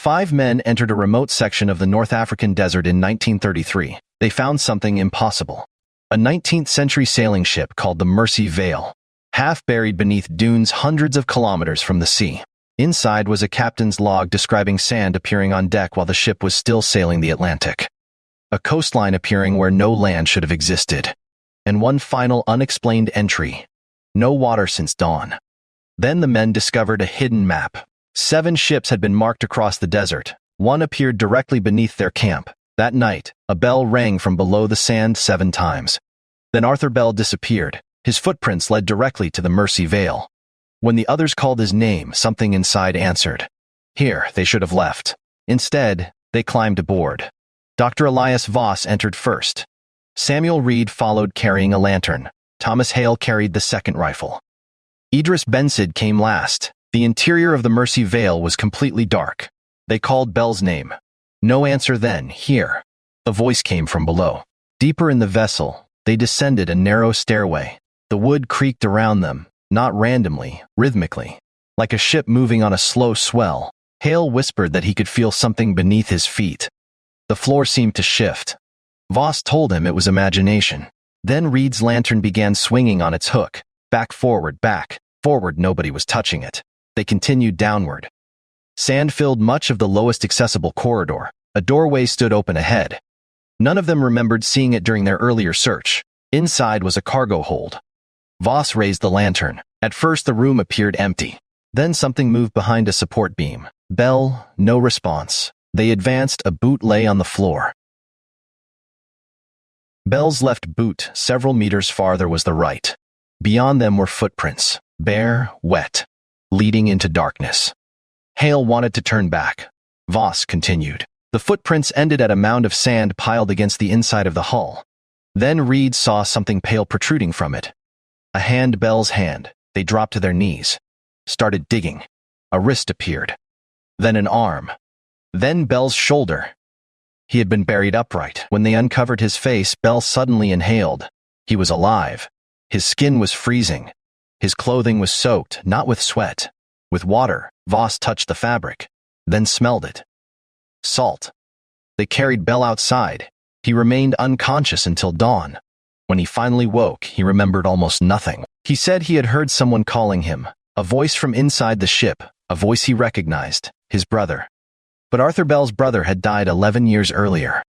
5 men entered a remote section of the North African desert in 1933. They found something impossible. A 19th-century sailing ship called the Mercy Vale, half buried beneath dunes hundreds of kilometers from the sea. Inside was a captain's log describing sand appearing on deck while the ship was still sailing the Atlantic. A coastline appearing where no land should have existed. And one final unexplained entry: no water since dawn. Then the men discovered a hidden map. 7 ships had been marked across the desert. One appeared directly beneath their camp. That night, a bell rang from below the sand 7 times. Then Arthur Bell disappeared. His footprints led directly to the Mercy Vale. When the others called his name, something inside answered. Here, they should have left. Instead, they climbed aboard. Dr. Elias Voss entered first. Samuel Reed followed carrying a lantern. Thomas Hale carried the second rifle. Idris Bensid came last. The interior of the Mercy Vale was completely dark. They called Bell's name. No answer then. Here. A voice came from below. Deeper in the vessel, they descended a narrow stairway. The wood creaked around them, not randomly, rhythmically. Like a ship moving on a slow swell. Hale whispered that he could feel something beneath his feet. The floor seemed to shift. Voss told him it was imagination. Then Reed's lantern began swinging on its hook. Back, forward, nobody was touching it. They continued downward. Sand filled much of the lowest accessible corridor. A doorway stood open ahead. None of them remembered seeing it during their earlier search. Inside was a cargo hold. Voss raised the lantern. At first the room appeared empty. Then something moved behind a support beam. Bell, no response. They advanced. A boot lay on the floor. Bell's left boot, several meters farther, was the right. Beyond them were footprints, bare, wet, leading into darkness. Hale wanted to turn back. Voss continued. The footprints ended at a mound of sand piled against the inside of the hull. Then Reed saw something pale protruding from it. A hand, Bell's hand. They dropped to their knees. Started digging. A wrist appeared. Then an arm. Then Bell's shoulder. He had been buried upright. When they uncovered his face, Bell suddenly inhaled. He was alive. His skin was freezing. His clothing was soaked, not with sweat. With water. Voss touched the fabric, then smelled it. Salt. They carried Bell outside. He remained unconscious until dawn. When he finally woke, he remembered almost nothing. He said he had heard someone calling him, a voice from inside the ship, a voice he recognized, his brother. But Arthur Bell's brother had died 11 years earlier.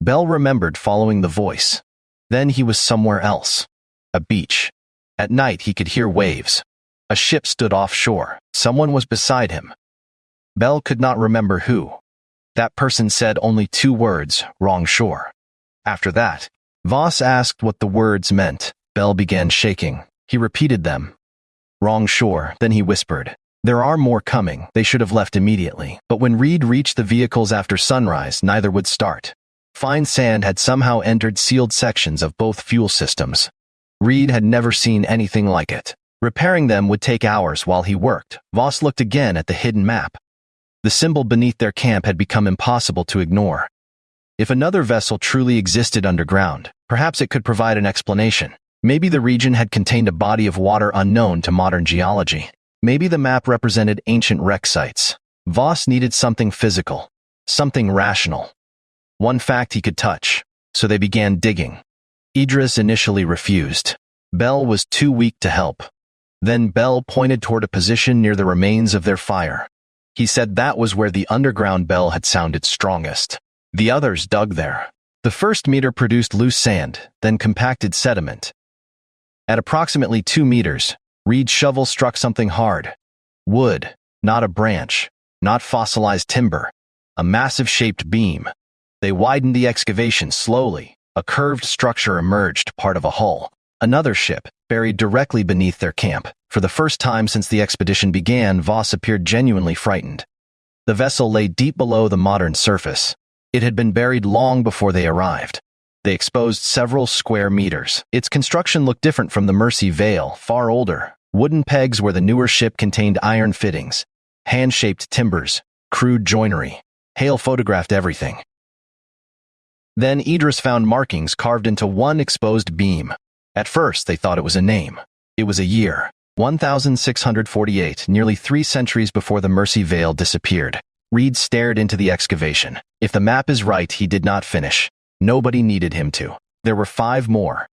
Bell remembered following the voice. Then he was somewhere else. A beach. At night he could hear waves. A ship stood offshore. Someone was beside him. Bell could not remember who. That person said only 2 words, wrong shore. After that, Voss asked what the words meant. Bell began shaking. He repeated them. Wrong shore. Then he whispered, there are more coming. They should have left immediately. But when Reed reached the vehicles after sunrise, neither would start. Fine sand had somehow entered sealed sections of both fuel systems. Reed had never seen anything like it. Repairing them would take hours while he worked. Voss looked again at the hidden map. The symbol beneath their camp had become impossible to ignore. If another vessel truly existed underground, perhaps it could provide an explanation. Maybe the region had contained a body of water unknown to modern geology. Maybe the map represented ancient wreck sites. Voss needed something physical, something rational. One fact he could touch. So they began digging. Idris initially refused. Bell was too weak to help. Then Bell pointed toward a position near the remains of their fire. He said that was where the underground bell had sounded strongest. The others dug there. The first meter produced loose sand, then compacted sediment. At approximately 2 meters, Reed's shovel struck something hard. Wood, not a branch, not fossilized timber. A massive-shaped beam. They widened the excavation slowly. A curved structure emerged, part of a hull. Another ship, buried directly beneath their camp. For the first time since the expedition began, Voss appeared genuinely frightened. The vessel lay deep below the modern surface. It had been buried long before they arrived. They exposed several square meters. Its construction looked different from the Mercy Vale, far older. Wooden pegs where the newer ship contained iron fittings. Hand-shaped timbers. Crude joinery. Hale photographed everything. Then Idris found markings carved into one exposed beam. At first, they thought it was a name. It was a year. 1648, nearly 3 centuries before the Mercy Vale disappeared. Reed stared into the excavation. If the map is right, he did not finish. Nobody needed him to. There were 5 more.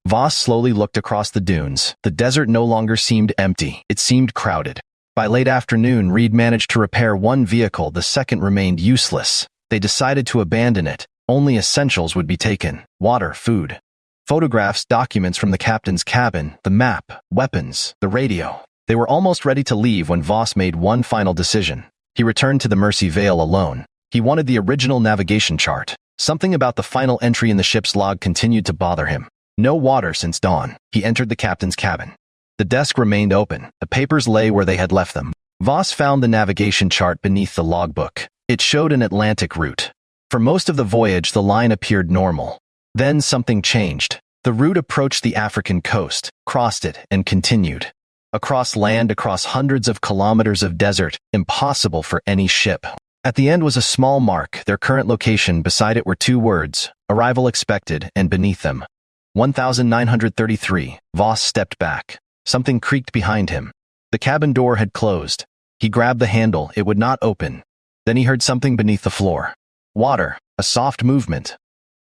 Voss slowly looked across the dunes. The desert no longer seemed empty. It seemed crowded. By late afternoon, Reed managed to repair 1 vehicle. The second remained useless. They decided to abandon it. Only essentials would be taken: water, food. Photographs, documents from the captain's cabin, the map, weapons, the radio. They were almost ready to leave when Voss made one final decision. He returned to the Mercy Vale alone. He wanted the original navigation chart. Something about the final entry in the ship's log continued to bother him. No water since dawn. He entered the captain's cabin. The desk remained open. The papers lay where they had left them. Voss found the navigation chart beneath the logbook. It showed an Atlantic route. For most of the voyage, the line appeared normal. Then something changed. The route approached the African coast, crossed it, and continued. Across land, across hundreds of kilometers of desert, impossible for any ship. At the end was a small mark, their current location. Beside it were 2 words: arrival expected, and beneath them, 1933. Voss stepped back. Something creaked behind him. The cabin door had closed. He grabbed the handle. It would not open. Then he heard something beneath the floor. Water, a soft movement,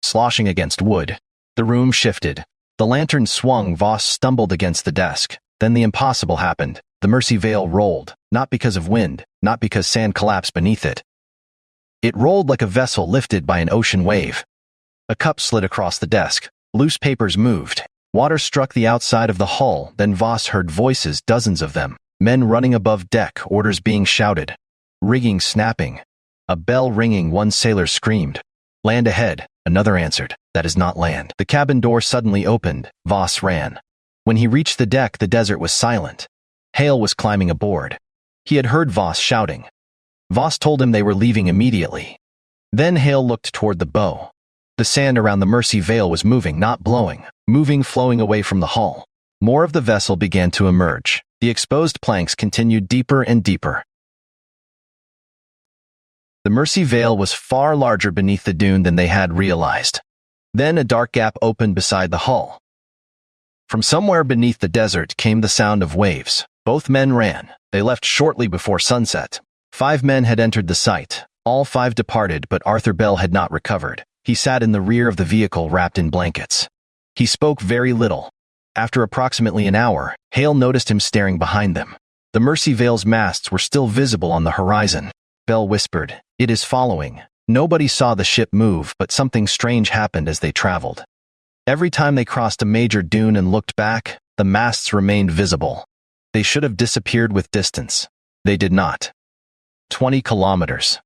sloshing against wood. The room shifted. The lantern swung. Voss stumbled against the desk. Then the impossible happened. The Mercy Vale rolled, not because of wind, not because sand collapsed beneath it. It rolled like a vessel lifted by an ocean wave. A cup slid across the desk. Loose papers moved. Water struck the outside of the hull. Then Voss heard voices, dozens of them. Men running above deck, orders being shouted. Rigging snapping. A bell ringing. One sailor screamed. Land ahead. Another answered. That is not land. The cabin door suddenly opened. Voss ran. When he reached the deck, the desert was silent. Hale was climbing aboard. He had heard Voss shouting. Voss told him they were leaving immediately. Then Hale looked toward the bow. The sand around the Mercy Vale was moving, not blowing, moving, flowing away from the hull. More of the vessel began to emerge. The exposed planks continued deeper and deeper. The Mercy Vale was far larger beneath the dune than they had realized. Then a dark gap opened beside the hull. From somewhere beneath the desert came the sound of waves. Both men ran. They left shortly before sunset. 5 men had entered the site. All 5 departed, but Arthur Bell had not recovered. He sat in the rear of the vehicle wrapped in blankets. He spoke very little. After approximately an hour, Hale noticed him staring behind them. The Mercy Vale's masts were still visible on the horizon. Bell whispered, "It is following." Nobody saw the ship move, but something strange happened as they traveled. Every time they crossed a major dune and looked back, the masts remained visible. They should have disappeared with distance. They did not. 20 kilometers.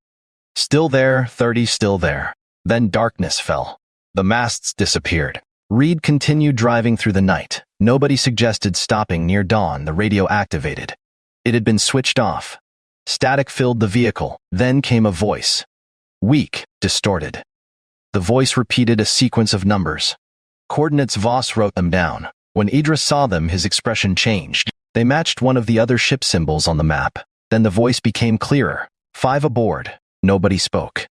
Still there, 30 still there. Then darkness fell. The masts disappeared. Reed continued driving through the night. Nobody suggested stopping near dawn. The radio activated. It had been switched off. Static filled the vehicle. Then came a voice. Weak, distorted. The voice repeated a sequence of numbers. Coordinates. Voss wrote them down. When Idris saw them, his expression changed. They matched one of the other ship symbols on the map. Then the voice became clearer. 5 aboard. Nobody spoke.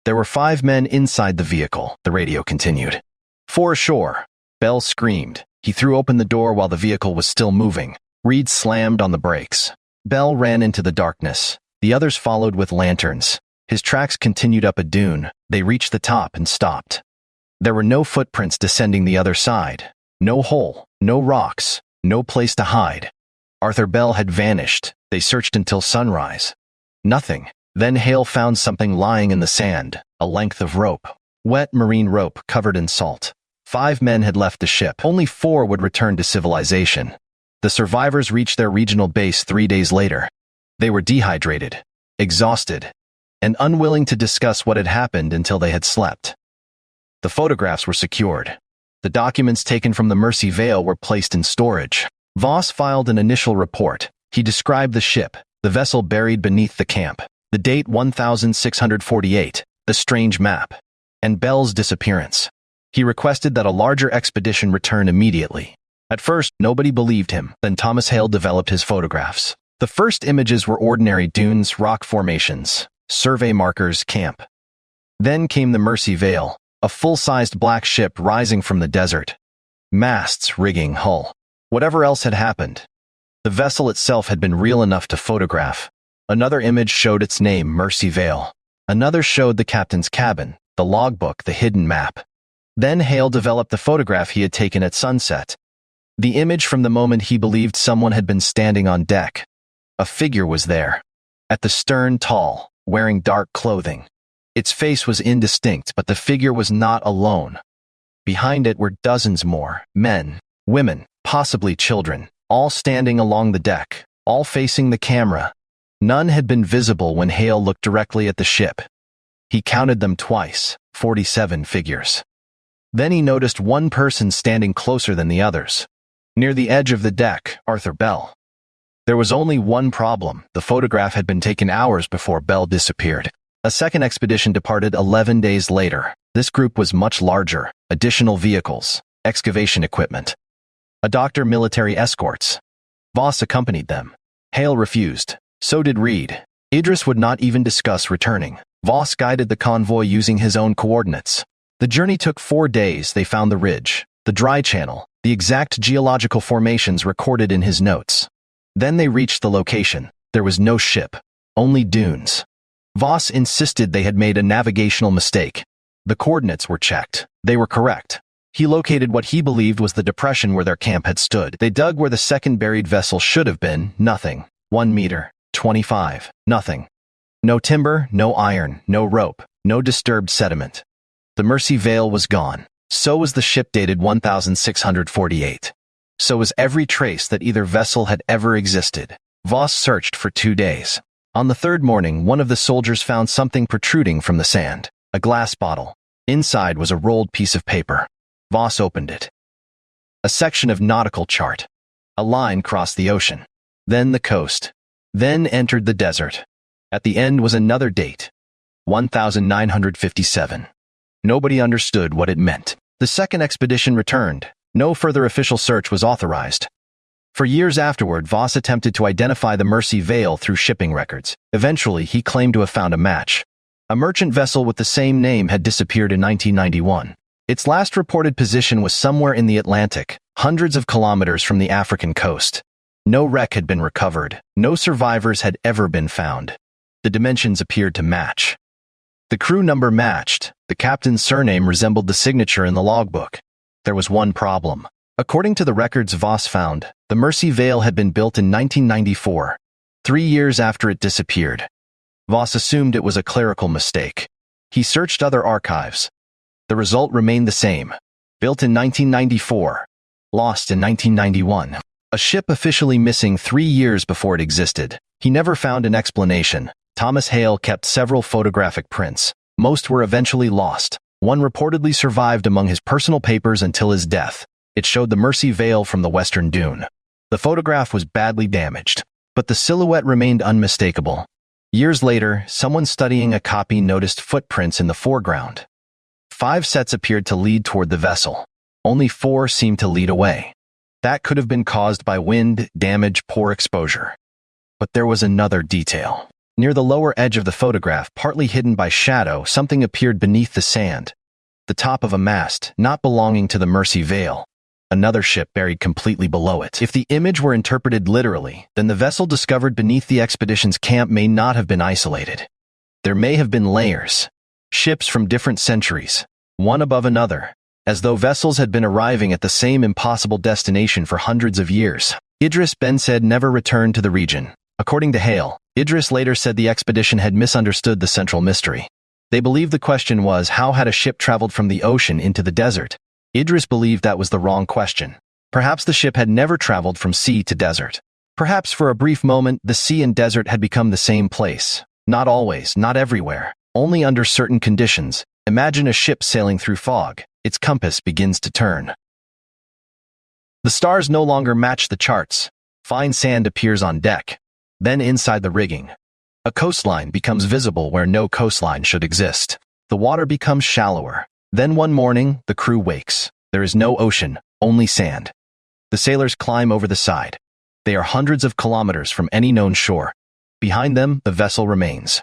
There were 5 men inside the vehicle, the radio continued. 4 ashore. Bell screamed. He threw open the door while the vehicle was still moving. Reed slammed on the brakes. Bell ran into the darkness. The others followed with lanterns. His tracks continued up a dune. They reached the top and stopped. There were no footprints descending the other side. No hole, no rocks, no place to hide. Arthur Bell had vanished. They searched until sunrise. Nothing. Then Hale found something lying in the sand, a length of rope. Wet marine rope covered in salt. 5 men had left the ship. Only 4 would return to civilization. The survivors reached their regional base 3 days later. They were dehydrated, exhausted, and unwilling to discuss what had happened until they had slept. The photographs were secured. The documents taken from the Mercy Vale were placed in storage. Voss filed an initial report. He described the ship, the vessel buried beneath the camp, the date 1648, the strange map, and Bell's disappearance. He requested that a larger expedition return immediately. At first, nobody believed him. Then Thomas Hale developed his photographs. The first images were ordinary dunes, rock formations, survey markers, camp. Then came the Mercy Vale, a full-sized black ship rising from the desert. Masts, rigging, hull. Whatever else had happened, the vessel itself had been real enough to photograph. Another image showed its name, Mercy Vale. Another showed the captain's cabin, the logbook, the hidden map. Then Hale developed the photograph he had taken at sunset. The image from the moment he believed someone had been standing on deck. A figure was there. At the stern, tall, wearing dark clothing. Its face was indistinct, but the figure was not alone. Behind it were dozens more, men, women, possibly children, all standing along the deck, all facing the camera. None had been visible when Hale looked directly at the ship. He counted them twice, 47 figures. Then he noticed one person standing closer than the others. Near the edge of the deck, Arthur Bell. There was only one problem. The photograph had been taken hours before Bell disappeared. A second expedition departed 11 days later. This group was much larger, additional vehicles, excavation equipment. A doctor, military escorts. Voss accompanied them. Hale refused. So did Reed. Idris would not even discuss returning. Voss guided the convoy using his own coordinates. The journey took 4 days. They found the ridge, the dry channel, the exact geological formations recorded in his notes. Then they reached the location. There was no ship, only dunes. Voss insisted they had made a navigational mistake. The coordinates were checked. They were correct. He located what he believed was the depression where their camp had stood. They dug where the second buried vessel should have been. Nothing. 1 meter. 25. Nothing. No timber, no iron, no rope, no disturbed sediment. The Mercy Vale was gone. So was the ship dated 1648. So was every trace that either vessel had ever existed. Voss searched for 2 days. On the third morning, one of the soldiers found something protruding from the sand. A glass bottle. Inside was a rolled piece of paper. Voss opened it. A section of nautical chart. A line crossed the ocean. Then the coast. Then entered the desert. At the end was another date. 1957. Nobody understood what it meant. The second expedition returned. No further official search was authorized. For years afterward, Voss attempted to identify the Mercy Vale through shipping records. Eventually, he claimed to have found a match. A merchant vessel with the same name had disappeared in 1991. Its last reported position was somewhere in the Atlantic, hundreds of kilometers from the African coast. No wreck had been recovered. No survivors had ever been found. The dimensions appeared to match. The crew number matched. The captain's surname resembled the signature in the logbook. There was one problem. According to the records Voss found, the Mercy Vale had been built in 1994, 3 years after it disappeared. Voss assumed it was a clerical mistake. He searched other archives. The result remained the same. Built in 1994. Lost in 1991. A ship officially missing 3 years before it existed. He never found an explanation. Thomas Hale kept several photographic prints. Most were eventually lost. One reportedly survived among his personal papers until his death. It showed the Mercy Vale from the western dune. The photograph was badly damaged, but the silhouette remained unmistakable. Years later, someone studying a copy noticed footprints in the foreground. 5 sets appeared to lead toward the vessel. Only 4 seemed to lead away. That could have been caused by wind, damage, poor exposure. But there was another detail. Near the lower edge of the photograph, partly hidden by shadow, something appeared beneath the sand. The top of a mast, not belonging to the Mercy Vale. Another ship buried completely below it. If the image were interpreted literally, then the vessel discovered beneath the expedition's camp may not have been isolated. There may have been layers. Ships from different centuries, one above another, as though vessels had been arriving at the same impossible destination for hundreds of years. Idris Ben said never returned to the region. According to Hale, Idris later said the expedition had misunderstood the central mystery. They believed the question was, how had a ship traveled from the ocean into the desert? Idris believed that was the wrong question. Perhaps the ship had never traveled from sea to desert. Perhaps for a brief moment, the sea and desert had become the same place. Not always, not everywhere. Only under certain conditions. Imagine a ship sailing through fog. Its compass begins to turn. The stars no longer match the charts. Fine sand appears on deck. Then inside the rigging. A coastline becomes visible where no coastline should exist. The water becomes shallower. Then one morning, the crew wakes. There is no ocean, only sand. The sailors climb over the side. They are hundreds of kilometers from any known shore. Behind them, the vessel remains.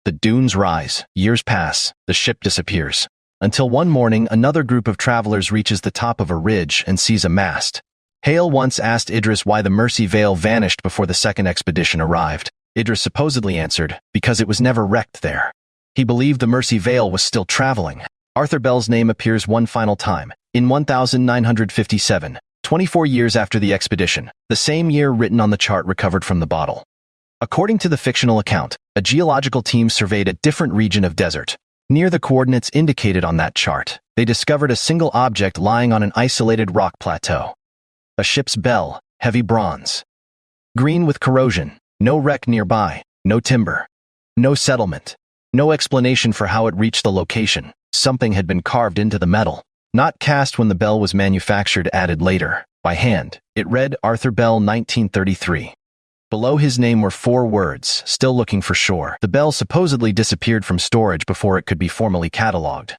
The dunes rise, years pass, the ship disappears. Until one morning, another group of travelers reaches the top of a ridge and sees a mast. Hale once asked Idris why the Mercy Vale vanished before the second expedition arrived. Idris supposedly answered, because it was never wrecked there. He believed the Mercy Vale was still traveling. Arthur Bell's name appears one final time, in 1957, 24 years after the expedition, the same year written on the chart recovered from the bottle. According to the fictional account, a geological team surveyed a different region of desert. Near the coordinates indicated on that chart, they discovered a single object lying on an isolated rock plateau. A ship's bell, heavy bronze. Green with corrosion, no wreck nearby, no timber, no settlement, no explanation for how it reached the location. Something had been carved into the metal, not cast when the bell was manufactured, added later, by hand. It read Arthur Bell 1933. Below his name were 4 words, still looking for shore. The bell supposedly disappeared from storage before it could be formally catalogued.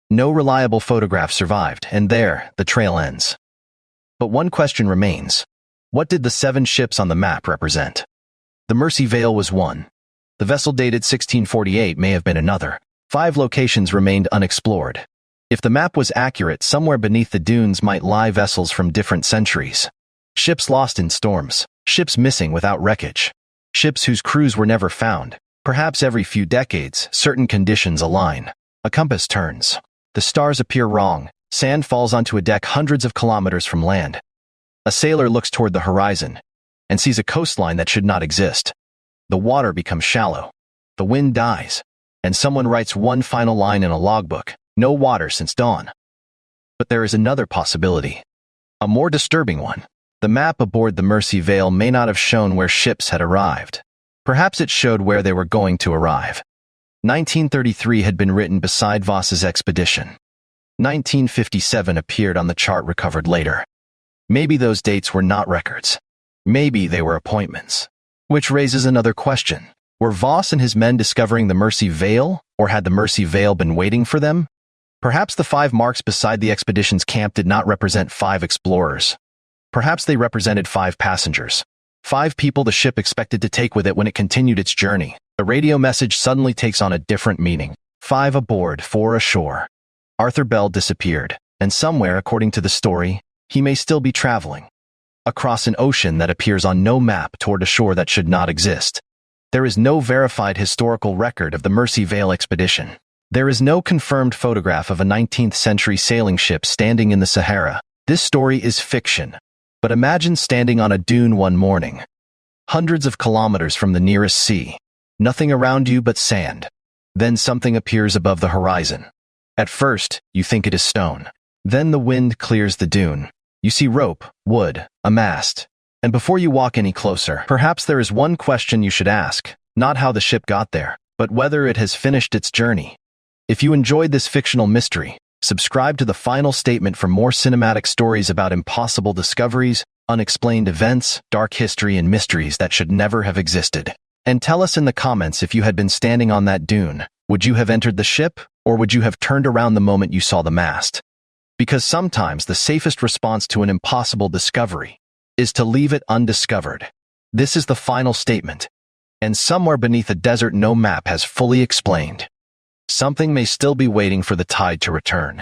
No reliable photograph survived, and there, the trail ends. But one question remains. What did the 7 ships on the map represent? The Mercy Vale was one. The vessel dated 1648 may have been another. 5 locations remained unexplored. If the map was accurate, somewhere beneath the dunes might lie vessels from different centuries. Ships lost in storms. Ships missing without wreckage. Ships whose crews were never found. Perhaps every few decades, certain conditions align. A compass turns. The stars appear wrong. Sand falls onto a deck hundreds of kilometers from land. A sailor looks toward the horizon and sees a coastline that should not exist. The water becomes shallow. The wind dies. And someone writes one final line in a logbook. No water since dawn. But there is another possibility. A more disturbing one. The map aboard the Mercy Vale may not have shown where ships had arrived. Perhaps it showed where they were going to arrive. 1933 had been written beside Voss's expedition. 1957 appeared on the chart recovered later. Maybe those dates were not records. Maybe they were appointments. Which raises another question. Were Voss and his men discovering the Mercy Vale, or had the Mercy Vale been waiting for them? Perhaps the 5 marks beside the expedition's camp did not represent 5 explorers. Perhaps they represented 5 passengers. 5 people the ship expected to take with it when it continued its journey. The radio message suddenly takes on a different meaning. 5 aboard, 4 ashore. Arthur Bell disappeared, and somewhere, according to the story, he may still be traveling. Across an ocean that appears on no map toward a shore that should not exist. There is no verified historical record of the Mercy Vale expedition. There is no confirmed photograph of a 19th-century sailing ship standing in the Sahara. This story is fiction. But imagine standing on a dune one morning, hundreds of kilometers from the nearest sea, nothing around you but sand. Then something appears above the horizon. At first, you think it is stone. Then the wind clears the dune. You see rope, wood, a mast. And before you walk any closer, perhaps there is one question you should ask, not how the ship got there, but whether it has finished its journey. If you enjoyed this fictional mystery, subscribe to The Final Statement for more cinematic stories about impossible discoveries, unexplained events, dark history, and mysteries that should never have existed. And tell us in the comments if you had been standing on that dune. Would you have entered the ship, or would you have turned around the moment you saw the mast? Because sometimes the safest response to an impossible discovery is to leave it undiscovered. This is The Final Statement. And somewhere beneath a desert no map has fully explained. Something may still be waiting for the tide to return.